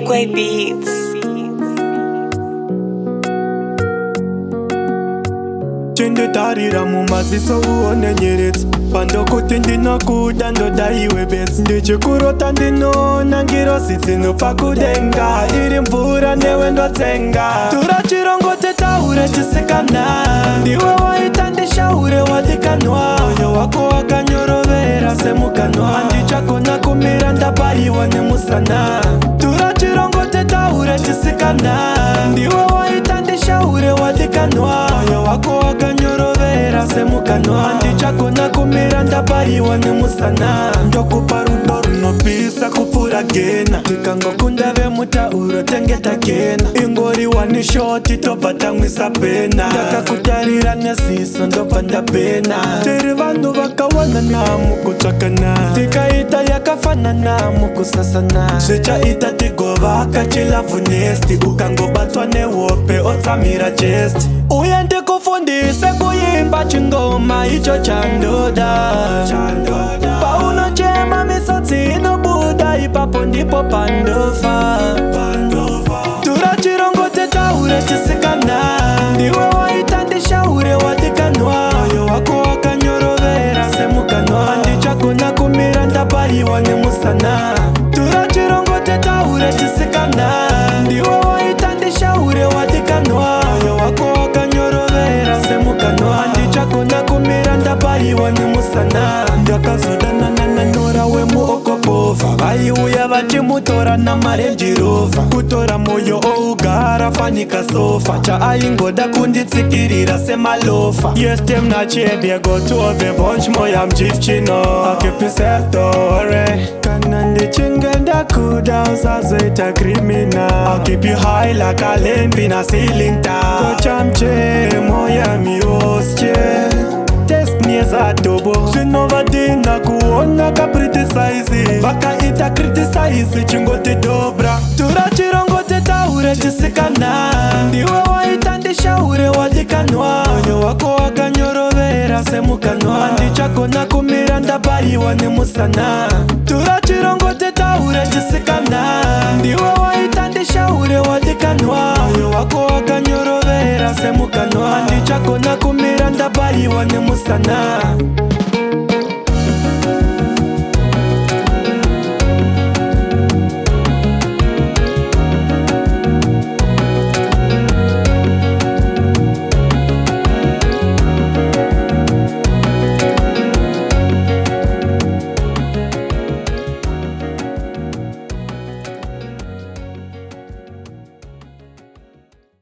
Ukway Beats. Chinditarira mumaziso uone nyeredzi pandokuti ndinokuda ndoda iwe bedzi ndichikurota ndinoona ngirozi dzinobva kudenga iri mvura newe ndotsenga tura chirongo tetaure chisikana ndiwe waita ndishaure wadikanwa moyo wako wakanyorovera semukanwa handichagona kumira ndabayiwa nemusana tura chirongo tetaure chisikana ndiwe waita ndishaure wadikanwa moyo wako wakanyorovera semukanwa handichagona kumira ndabayiwa nemusana ndokupa rudo runopisa kupfuura gena tikangokunda vemutauro tengeta gena ingori wanishoti tobva tamwisa pena ndakakutarira neziso ndobva ndapena tiri vanhu vakawanana mukutsvakana tikaita yakafanana mukusasana zvichaita tigovaka chilavhu nesti ukangobatwa nehope otsamira chest uye ndikufundise kuimba chingoma icho chandoda paunochema misodzi inobuda ipapo ndipo pandofa tura chirongo tetaure chisikana ndiwe waita ndishaure wadikanwa moyo wako wakanyorovera semukanwa handichagona kumira ndabayiwa nemusana tura chirongo tetaure chisikana ndiwe waita ndishaure wadikanwa moyo wako wakanyorovera semukanwa handichagona kumira ndabayiwa nemusana ndakazodanana nora wemuokobhovha vaiuya vachimutora namarenjirova kutora moyo ougara fanika sofa chaaingoda kunditsikirira semalofa yestemnachiebiegotuovebonch moya mjifchino akipisertore kana ndichinge ndakuda usazoita krimina akip you high like a lempi na ceiling ta kochamche moya miosche nezatobo zvinovadina kuona kakritisaisi vakaita kritisaisi chingoti dobra tura chirongo tetaure chisikana ndiwe waita ndishaure wadikanwa moyo wako wakanyorovera semukanwa handichagona kumira ndabayiwa nemusana tura chirongo tetaure chisikana ndiwe waita ndishaure wadikanwa moyo wako wakanyorovera semukanwa handichagona kumira ndabayiwa nemusana